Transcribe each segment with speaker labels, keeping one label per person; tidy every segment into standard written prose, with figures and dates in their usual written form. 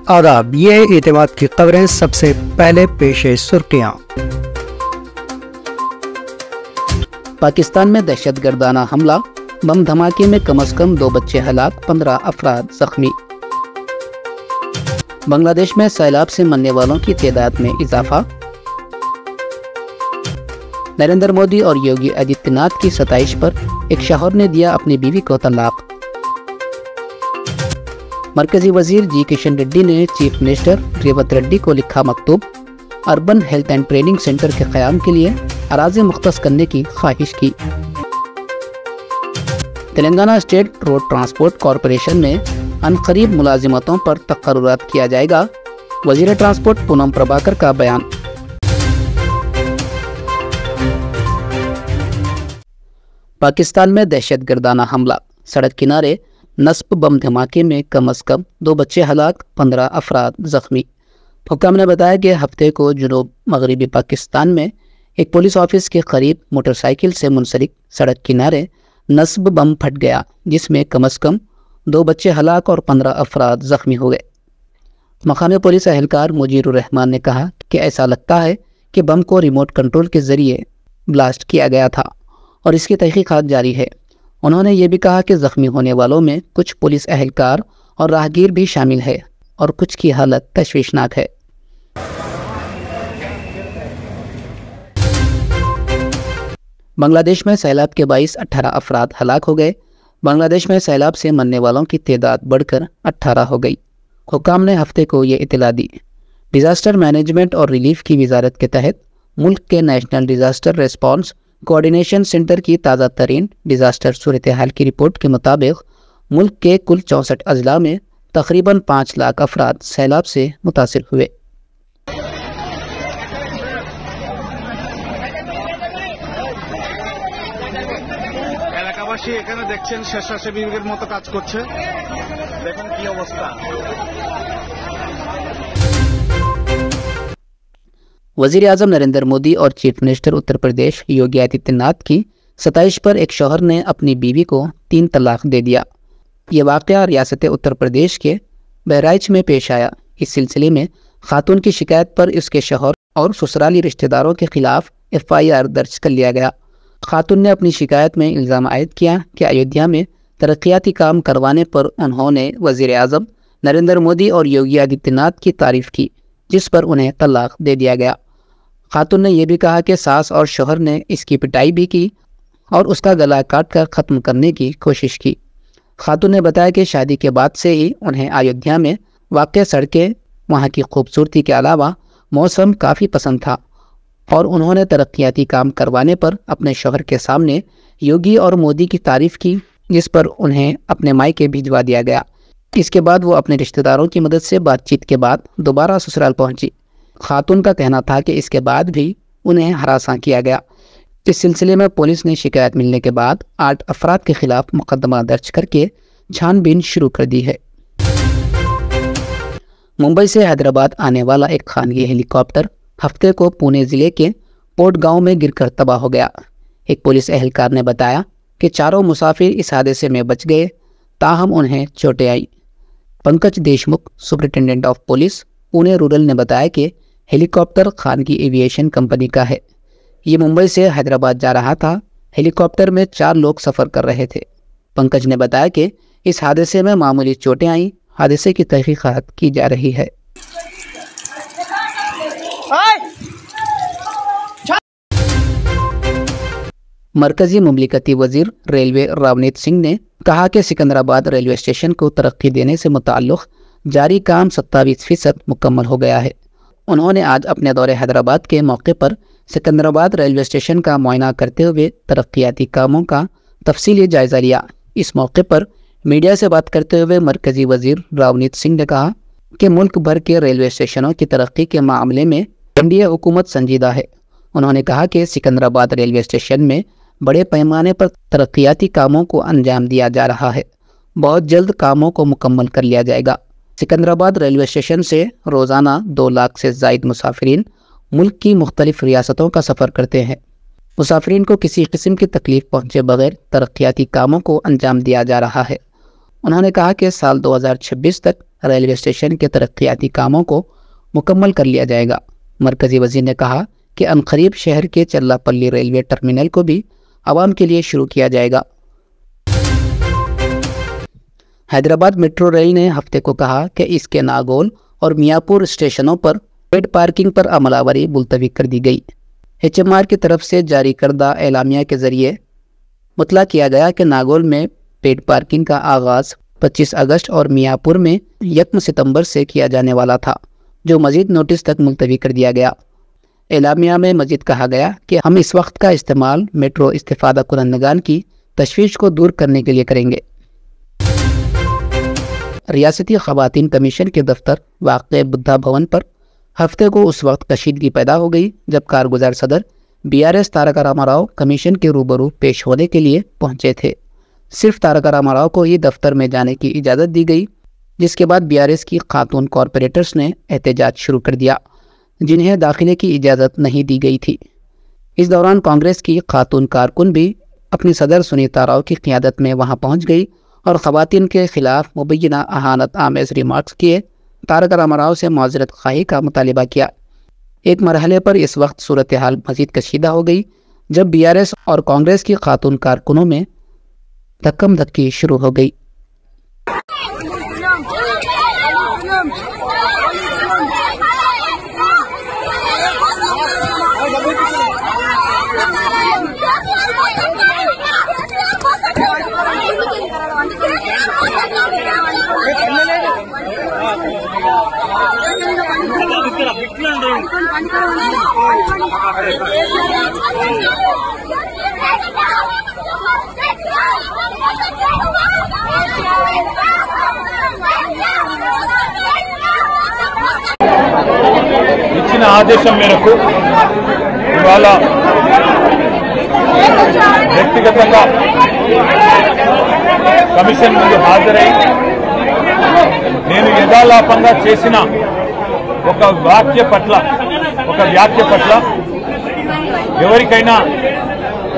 Speaker 1: आदाब, ये है एतमाद की खबरें। सबसे पहले पेश है सुर्खियां।
Speaker 2: पाकिस्तान में दहशतगर्दाना हमला, बम धमाके में कम से कम 2 बच्चे हलाक, 15 अफराद जख्मी। बांग्लादेश में सैलाब से मरने वालों की तादाद में इजाफा। नरेंद्र मोदी और योगी आदित्यनाथ की सताइश पर एक शौहर ने दिया अपनी बीवी को तलाक। मरकजी वजीर जी किशन रेड्डी ने चीफ मिनिस्टर रेवंत रेड्डी को लिखा मकतूब, urban health and training centre के क़याम के लिए अराज़ी मुख्तस करने की ख्वाहिश की। Telangana state road transport corporation में अनकरीब मुलाजिमतों पर तकर्रुरात किया जाएगा, वजीर ट्रांसपोर्ट पूनम प्रभाकर का बयान। पाकिस्तान में दहशतगर्दाना हमला, सड़क किनारे नस्ब बम धमाके में कम से कम 2 बच्चे हलाक, 15 अफराद जख्मी। हुक्काम ने बताया कि हफ्ते को जुनूब मगरबी पाकिस्तान में एक पुलिस ऑफिस के करीब मोटरसाइकिल से मुंसलिक सड़क किनारे नस्ब बम फट गया, जिसमें कम से कम 2 बच्चे हलाक और 15 अफराद जख्मी हो गए। मकामी पुलिस एहलकार मुजीरुर रहमान ने कहा कि ऐसा लगता है कि बम को रिमोट कंट्रोल के जरिए ब्लास्ट किया गया था और इसकी तहकीकात जारी है। उन्होंने ये भी कहा कि जख्मी होने वालों में कुछ पुलिस एहलकार और राहगीर भी शामिल है और कुछ की हालत तशवीशनाक है। बांग्लादेश में सैलाब के बाइस 18 अफराद हलाक हो गए। बांग्लादेश में सैलाब से मरने वालों की तादाद बढ़कर 18 हो गई। हुक्काम ने हफ्ते को ये इतला दी। डिज़ास्टर मैनेजमेंट और रिलीफ की वजारत के तहत मुल्क के national disaster response coordination centre की ताज़ा तरीन डिज़ास्टर सूरत हाल की रिपोर्ट के मुताबिक मुल्क के कुल 64 अजला में तकरीबन 5 लाख अफराद सैलाब से मुतासिर हुए।
Speaker 3: এলাকাবাসী এখানে দেখছেন স্বেচ্ছাসেবীদের মতো কাজ করছে, দেখুন কি অবস্থা।
Speaker 2: वज़ीर आज़म नरेंद्र मोदी और चीफ मिनिस्टर उत्तर प्रदेश योगी आदित्यनाथ की सताइश पर एक शौहर ने अपनी बीवी को 3 तलाक दे दिया। ये वाक़या रियासत उत्तर प्रदेश के बहराइच में पेश आया। इस सिलसिले में खातून की शिकायत पर उसके शौहर और ससुराली रिश्तेदारों के खिलाफ FIR दर्ज कर लिया गया। खातून ने अपनी शिकायत में इल्ज़ाम आयद किया कि अयोध्या में तरक्याती काम करवाने पर उन्होंने वज़ीर आज़म नरेंद्र मोदी और योगी आदित्यनाथ की तारीफ़ की, जिस पर उन्हें तलाक दे दिया गया। खातून ने यह भी कहा कि सास और शौहर ने इसकी पिटाई भी की और उसका गला काट कर ख़त्म करने की कोशिश की। खातून ने बताया कि शादी के बाद से ही उन्हें अयोध्या में वाक़ सड़कें, वहाँ की खूबसूरती के अलावा मौसम काफ़ी पसंद था और उन्होंने तरक्याती काम करवाने पर अपने शौहर के सामने योगी और मोदी की तारीफ़ की, जिस पर उन्हें अपने मायके भिजवा दिया गया। इसके बाद वो अपने रिश्तेदारों की मदद से बातचीत के बाद दोबारा ससुराल पहुंची। खातून का कहना था कि इसके बाद भी उन्हें हरासा किया गया। इस सिलसिले में पुलिस ने शिकायत मिलने के बाद 8 अफराद के खिलाफ मुकदमा दर्ज करके छानबीन शुरू कर दी है। मुंबई से हैदराबाद आने वाला एक खानगी हेलीकॉप्टर हफ्ते को पुणे ज़िले के पोर्ट गांव में गिरकर तबाह हो गया। एक पुलिस एहलकार ने बताया कि 4 मुसाफिर इस हादसे में बच गए, ताहम उन्हें चोटें आई। Pankaj Deshmukh, superintendent of police Pune rural ने बताया कि हेलीकॉप्टर खानगी एविएशन कंपनी का है। ये मुंबई से हैदराबाद जा रहा था। हेलीकॉप्टर में 4 लोग सफ़र कर रहे थे। पंकज ने बताया कि इस हादसे में मामूली चोटें आईं। हादसे की तहकीकात की जा रही है। मरकजी मुमलिकती वजीर रेलवे रावनीत सिंह ने कहा कि सिकंदराबाद रेलवे स्टेशन को तरक्की देने से मुताल्लिक़ जारी काम 27% मुकम्मल हो गया है। उन्होंने आज अपने दौरे हैदराबाद के मौके पर सिकंदराबाद रेलवे स्टेशन का मुआयना करते हुए तरक्याती कामों का तफसीली जायज़ा लिया। इस मौके पर मीडिया से बात करते हुए मरकजी वजीर रावनीत सिंह ने कहा कि मुल्क भर के रेलवे स्टेशनों की तरक्की के मामले में एनडीए हुकूमत संजीदा है। उन्होंने कहा कि सिकंदराबाद रेलवे स्टेशन में बड़े पैमाने पर तरक्याती कामों को अंजाम दिया जा रहा है। बहुत जल्द कामों को मुकम्मल कर लिया जाएगा। सिकंदराबाद रेलवे स्टेशन से रोज़ाना 2 लाख से ज़ायद मुसाफिरीन मुल्क की मुख्तलिफ रियासतों का सफ़र करते हैं। मुसाफिरीन को किसी किस्म की तकलीफ पहुँचे बगैर तरक्याती कामों को अंजाम दिया जा रहा है। उन्होंने कहा कि साल 2026 तक रेलवे स्टेशन के तरक्याती कामों को मुकम्मल कर लिया जाएगा। मरकज़ी वज़ीर ने कहा कि अनकरीब शहर के चल्लापल्ली रेलवे टर्मिनल को भी आवाम के लिए शुरू किया जाएगा। हैदराबाद मेट्रो रेल ने हफ्ते को कहा कि इसके नागोल और मियाँपुर स्टेशनों पर पेड पार्किंग पर अमलावरी मुलतवी कर दी गई। HMR की तरफ से जारी करदा एलामिया के ज़रिए मुतला किया गया कि नागोल में पेड पार्किंग का आगाज़ 25 अगस्त और मियाँपुर में 1 सितंबर से किया जाने वाला था, जो मज़ीद नोटिस तक मुलतवी कर दिया गया। एलामिया में मज़ीद कहा गया कि हम इस वक्त का इस्तेमाल मेट्रो इस्तिफ़ादा कुरंदगान की तशवीश को दूर करने के लिए करेंगे। रियासती ख़वातीन कमीशन के दफ्तर वाक़े बुद्धा भवन पर हफ्ते को उस वक्त कशीदगी पैदा हो गई जब कारगुजार सदर BRS तारका रामाराव कमीशन के रूबरू पेश होने के लिए पहुंचे थे। सिर्फ तारका रामाराव को ही दफ्तर में जाने की इजाज़त दी गई, जिसके बाद BRS की खातून कॉरपोरेटर्स ने एहतजाज शुरू कर दिया, जिन्हें दाखिले की इजाज़त नहीं दी गई थी। इस दौरान कांग्रेस की खातून कारकुन भी अपनी सदर सुनीता राव की क़ियादत में वहां पहुंच गई और ख़वातीन के ख़िलाफ़ मुबैना अहानत आमेज़ रिमार्क्स किए तारका रामाराव से माज़रत ख़ाही का मुतालिबा किया। एक मरहले पर इस वक्त सूरत हाल मज़ीद कशीदा हो गई जब BRS और कांग्रेस की खातून कारकुनों में धक्कम धक्की शुरू हो गई।
Speaker 4: ఇచ్చిన ఆదేశం మేరకు ఇవాళ వ్యక్తిగతంగా కమిషన్ ముందు హాజరై నేను యథాలాపంగా చేసిన ఒక వ్యాఖ్య పట్ల ఎవరికైనా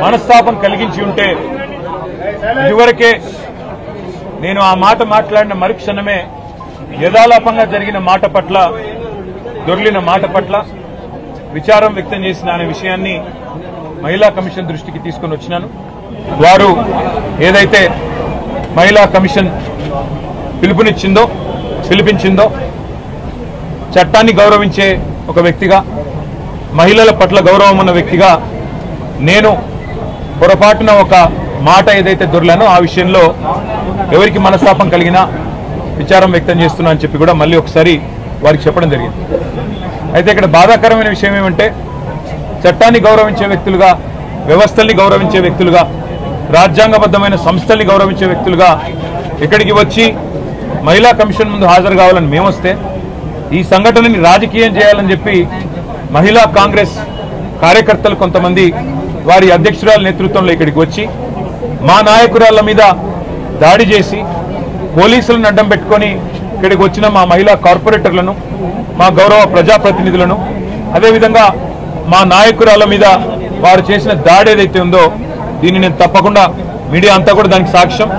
Speaker 4: మనస్తాపం కలిగించి ఉంటే ఇదివరకే నేను ఆ మాట మాట్లాడిన మరుక్షణమే యథాలాపంగా జరిగిన మాట పట్ల దొర్లిన మాట పట్ల విచారం వ్యక్తం చేసిన అనే విషయాన్ని మహిళా కమిషన్ దృష్టికి తీసుకొని వచ్చినాను. వారు ఏదైతే మహిళా కమిషన్ పిలిపించిందో చట్టాన్ని గౌరవించే ఒక వ్యక్తిగా, మహిళల పట్ల గౌరవం ఉన్న వ్యక్తిగా నేను పొరపాటున ఒక మాట ఏదైతే దొర్లానో ఆ విషయంలో ఎవరికి మనస్తాపం కలిగినా విచారం వ్యక్తం చేస్తున్నా అని చెప్పి కూడా మళ్ళీ ఒకసారి వారికి చెప్పడం జరిగింది. అయితే ఇక్కడ బాధాకరమైన విషయం ఏమంటే చట్టాన్ని గౌరవించే వ్యక్తులుగా, వ్యవస్థల్ని గౌరవించే వ్యక్తులుగా, రాజ్యాంగబద్ధమైన సంస్థల్ని గౌరవించే వ్యక్తులుగా ఇక్కడికి వచ్చి మహిళా కమిషన్ ముందు హాజరు కావాలని మేమొస్తే ఈ సంఘటనని రాజకీయం చేయాలని చెప్పి మహిళా కాంగ్రెస్ కార్యకర్తలు కొంతమంది వారి అధ్యక్షురాల నేతృత్వంలో ఇక్కడికి వచ్చి మా నాయకురాళ్ల మీద దాడి చేసి పోలీసులను అడ్డం పెట్టుకొని ఇక్కడికి వచ్చిన మా మహిళా కార్పొరేటర్లను, మా గౌరవ ప్రజాప్రతినిధులను, అదేవిధంగా మా నాయకురాళ్ల మీద వారు చేసిన దాడి ఏదైతే ఉందో దీన్ని నేను తప్పకుండా మీడియా అంతా కూడా దానికి సాక్ష్యం.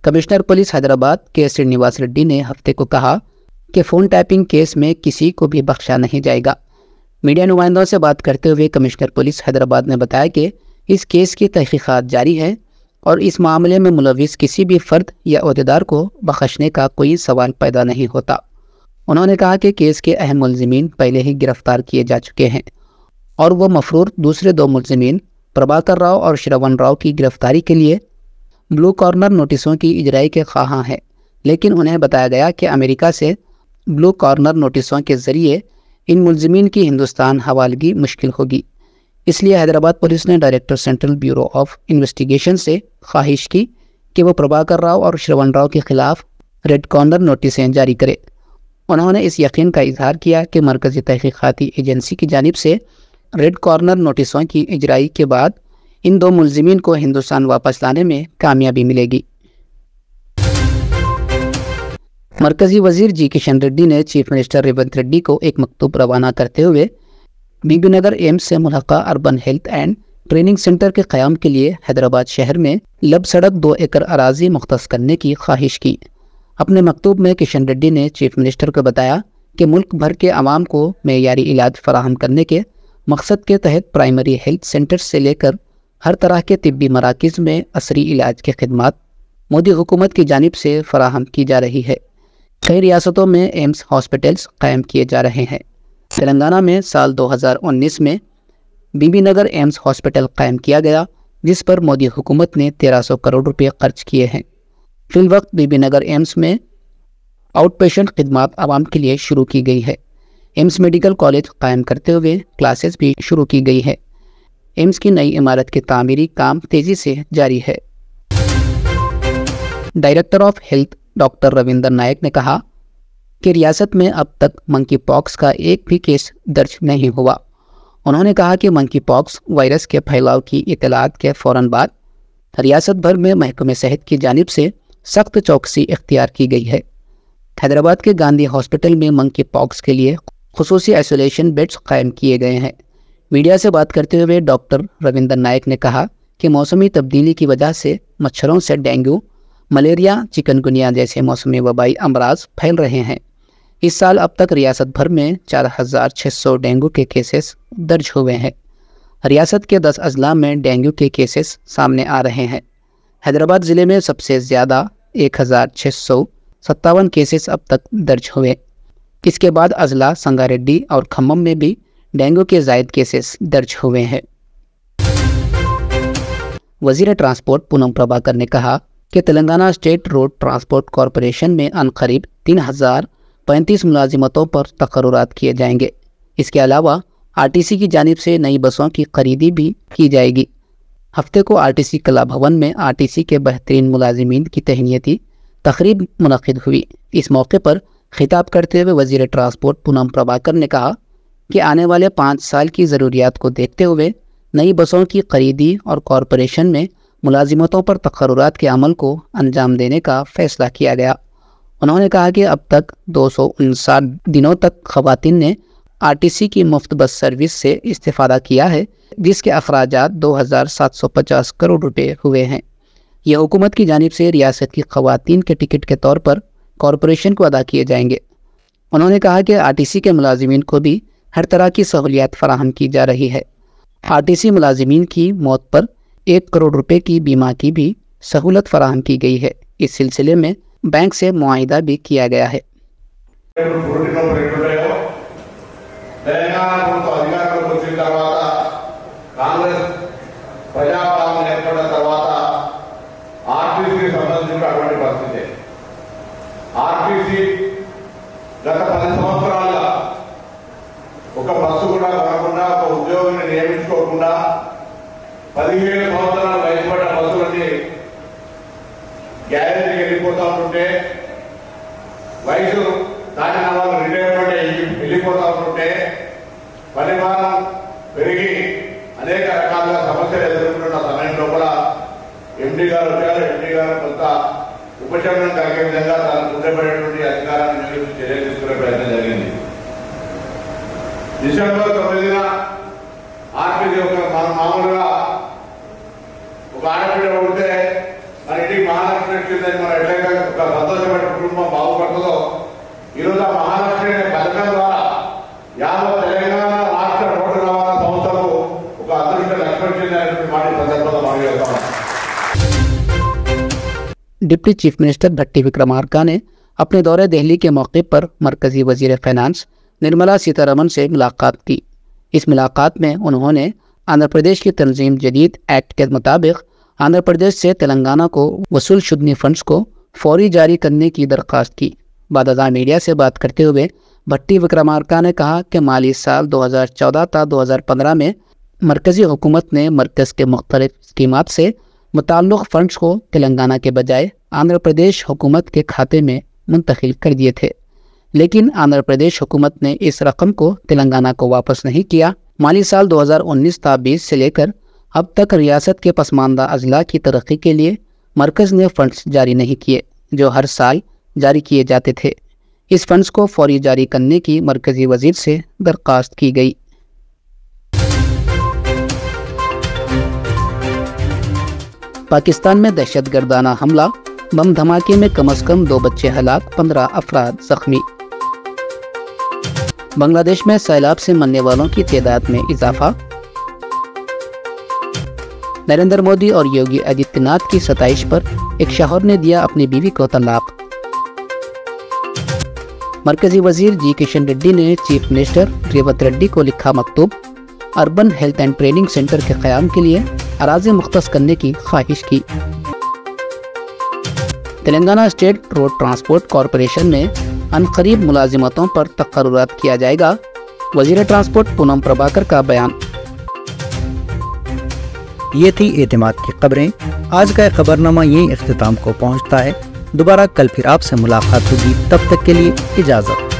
Speaker 2: कमिश्नर पुलिस हैदराबाद के श्रीनिवास रेड्डी ने हफ्ते को कहा कि फ़ोन टैपिंग केस में किसी को भी बख्शा नहीं जाएगा। मीडिया नुमाइंदों से बात करते हुए कमिश्नर पुलिस हैदराबाद ने बताया कि इस केस की तहकीकात जारी है और इस मामले में मुलविस किसी भी फ़र्द या अहदेदार को बख्शने का कोई सवाल पैदा नहीं होता। उन्होंने कहा कि केस के अहम मुलजिमीन पहले ही गिरफ्तार किए जा चुके हैं और वो मफरूर दूसरे 2 मुलजिमीन प्रभाकर राव और श्रवण राव की गिरफ्तारी के लिए ब्लू कॉर्नर नोटिसों की इजराई के ख्वाहां हैं, लेकिन उन्हें बताया गया कि अमेरिका से ब्लू कॉर्नर नोटिसों के ज़रिए इन मुलजिमीन की हिंदुस्तान हवालगी मुश्किल होगी। इसलिए हैदराबाद पुलिस ने director central bureau of investigation से ख्वाहिश की कि वो प्रभाकर राव और श्रवण राव के खिलाफ रेड कॉर्नर नोटिसें जारी करे। उन्होंने इस यकीन का इजहार किया कि मरकज़ी तहकीकाती एजेंसी की जानिब से रेड कॉर्नर नोटिसों की इजराई के बाद इन 2 मुलजिमीन को हिंदुस्तान वापस लाने में कामयाबी मिलेगी। मरकज़ी वज़ीर जी किशन रेड्डी ने चीफ मिनिस्टर रेवंत रेड्डी को एक मकतूब रवाना करते हुए बीबी नगर एम्स से मुल्हका urban health and training centre के क़याम के लिए हैदराबाद शहर में लब सड़क 2 एकड़ अराजी मुख्तस करने की ख्वाहिश की। अपने मकतूब में किशन रेड्डी ने चीफ मिनिस्टर को बताया कि मुल्क भर के आवाम को मेयारी इलाज फराहम करने के मकसद के तहत प्राइमरी हेल्थ सेंटर से लेकर हर तरह के तिब्बी मराकज़ में असरी इलाज की खिदमत मोदी हुकूमत की जानिब से फराहम की जा रही है। कई रियासतों में एम्स हॉस्पिटल्स कायम किए जा रहे हैं। तेलंगाना में साल 2019 में बीबी नगर एम्स हॉस्पिटल कायम किया गया, जिस पर मोदी हुकूमत ने 1300 करोड़ रुपए खर्च किए हैं। फिल वक्त बीबी नगर एम्स में आउट पेशेंट खिदमत आवाम के लिए शुरू की गई है। एम्स मेडिकल कॉलेज कायम करते हुए क्लासेस भी शुरू की गई है। एम्स की नई इमारत के तामीरी काम तेजी से जारी है। Director of health doctor Ravinder Naik ने कहा कि रियासत में अब तक मंकी पॉक्स का एक भी केस दर्ज नहीं हुआ। उन्होंने कहा कि मंकी पॉक्स वायरस के फैलाव की इतलात के फ़ौरन बाद रियासत भर में महकमे सेहत की जानिब से सख्त चौकसी इख्तियार की गई है। हैदराबाद के गांधी हॉस्पिटल में मंकी पॉक्स के लिए खुसूसी आइसोलेशन बेड्स कायम किए गए हैं। मीडिया से बात करते हुए डॉक्टर रविंदर नायक ने कहा कि मौसमी तब्दीली की वजह से मच्छरों से डेंगू, मलेरिया, चिकनगुनिया जैसे मौसमी वबाई अमराज फैल रहे हैं। इस साल अब तक रियासत भर में 4600 डेंगू के केसेस दर्ज हुए हैं। रियासत के 10 अजला में डेंगू के केसेस सामने आ रहे हैं। हैदराबाद ज़िले में सबसे ज़्यादा 1657 केसेस अब तक दर्ज हुए। इसके बाद अजला संगारेड्डी और खम्मम में भी डेंगू के ज़ायद केसेस दर्ज हुए हैं। वज़ीर ट्रांसपोर्ट पूनम प्रभाकर ने कहा कि Telangana state road transport corporation में अनकरीब 3035 मुलाजिमतों पर तकर्रुरात किए जाएंगे। इसके अलावा आरटीसी की जानिब से नई बसों की खरीदी भी की जाएगी। हफ्ते को आरटीसी कला भवन में आरटीसी के बेहतरीन मुलाजिमीन की तहनीती तकरीब मुनक़िद हुई। इस मौके पर खिताब करते हुए वज़ीर ट्रांसपोर्ट पूनम प्रभाकर ने कहा कि आने वाले 5 साल की ज़रूरियात को देखते हुए नई बसों की खरीदी और कॉरपोरेशन में मुलाजिमतों पर तकर्रुरात के अमल को अंजाम देने का फ़ैसला किया गया। उन्होंने कहा कि अब तक 259 दिनों तक ख़वातीन ने आरटीसी की मुफ्त बस सर्विस से इस्तेफ़ादा किया है, जिसके अखराजात 2750 करोड़ रुपए हुए हैं। यह हुकूमत की जानिब से रियासत की ख़वातीन के टिकट के तौर पर कॉरपोरेशन को अदा किए जाएंगे। उन्होंने कहा कि आरटीसी के मुलाजिमीन को भी हर तरह की सहूलियात फराहम की जा रही है। आरटीसी मुलाजिमीन की मौत पर 1 करोड़ रुपए की बीमा की भी सहूलत फराहम की गई है। इस सिलसिले में बैंक से मुआहिदा भी किया गया है।
Speaker 5: గత 10 సంవత్సరాలుగా ఒక బస్సు కూడా కొనకుండా, ఒక ఉద్యోగిని నియమించుకోకుండా 17 సంవత్సరాల వయసు పడ్డ బస్సులన్నీ గ్యారేజ్కి వెళ్ళిపోతూ ఉంటుంటే, వయసు దాటిన వాళ్ళు రిటైర్మెంట్ వెళ్ళిపోతూ ఉంటుంటే, పరిమాణం పెరిగి అనేక రకాలుగా సమస్యలు ఎదుర్కొంటున్న సమయంలో కూడా ఎండీ గారు వచ్చారు. ఎండీ గారు కొంత ఉపశమనం కలిగే విధంగా తనకు ఉండబడేటువంటి అధికారాన్ని వినియోగించి చర్యలు తీసుకునే ప్రయత్నం జరిగింది. డిసెంబర్ 9న ఆర్టీసీ మామూలుగా ఒక ఆడబిడ్డ పుడితే మన ఇంటికి మహాలక్ష్మి వచ్చిందని మనం ఎట్లయితే ఒక సంతోషపడే కుటుంబం బాగుపడుతుందో, ఈరోజు ఆ మహాలక్ష్మి అనే పథకం ద్వారా యావత్ తెలంగాణ రాష్ట్ర రోడ్డు రవాణా సంస్థకు ఒక అదృష్ట లక్ష్మి వచ్చిందనే మాట సందర్భంగా మనం చెప్తాం.
Speaker 2: डिप्टी चीफ मिनिस्टर भट्टी विक्रमार्का ने अपने दौरे दिल्ली के मौके पर मरकज़ी वज़ीर फ़ाइनेंस निर्मला सीतारमण से मुलाकात की। इस मुलाकात में उन्होंने आंध्र प्रदेश की तंजीम जदीद एक्ट के मुताबिक आंध्र प्रदेश से तेलंगाना को वसूल शुदनी फंड्स को फौरी जारी करने की दरख्वास्त की। बाद मीडिया से बात करते हुए भट्टी विक्रमार्का ने कहा कि माली साल 2014 था 2015 में मरकज़ी हुकूमत ने मरकज़ के मुख्तलिफ स्कीमात से मुताल्लिक़ फ़ंड्स को तेलंगाना के बजाय आंध्र प्रदेश हुकूमत के खाते में मुंतकिल कर दिए थे, लेकिन आंध्र प्रदेश हुकूमत ने इस रकम को तेलंगाना को वापस नहीं किया। माली साल 2019 था 20 से लेकर अब तक रियासत के पसमानदा अजला की तरक्की के लिए मरकज़ ने फ़ंड्स जारी नहीं किए, जो हर साल जारी किए जाते थे। इस फ़ंड्स को फौरी जारी करने की मरकज़ी वज़ीर से दरख्वास्त की गई। पाकिस्तान में दहशतगर्दाना हमला, बम धमाके में कम से कम 2 बच्चे हलाक, 15 अफराद जख्मी। बांग्लादेश में सैलाब से मरने वालों की तादाद में इजाफा। नरेंद्र मोदी और योगी आदित्यनाथ की 27 पर एक शौहर ने दिया अपनी बीवी को तलाक। मरकजी वजीर जी किशन रेड्डी ने चीफ मिनिस्टर रेवंत रेड्डी को लिखा मकतूब, urban health and training centre के क़याम के लिए अराज़ी मुख्तस करने की ख्वाहिश की। Telangana state road transport corporation में अनकरीब मुलाजिमतों पर तकर्रुरात किया जाएगा, वजीर ट्रांसपोर्ट पूनम प्रभाकर का बयान।
Speaker 1: ये थी एतमाद की खबरें। आज का खबरनामा यहीं इख्तिताम को पहुंचता है। दोबारा कल फिर आपसे मुलाकात होगी, तब तक के लिए इजाज़त।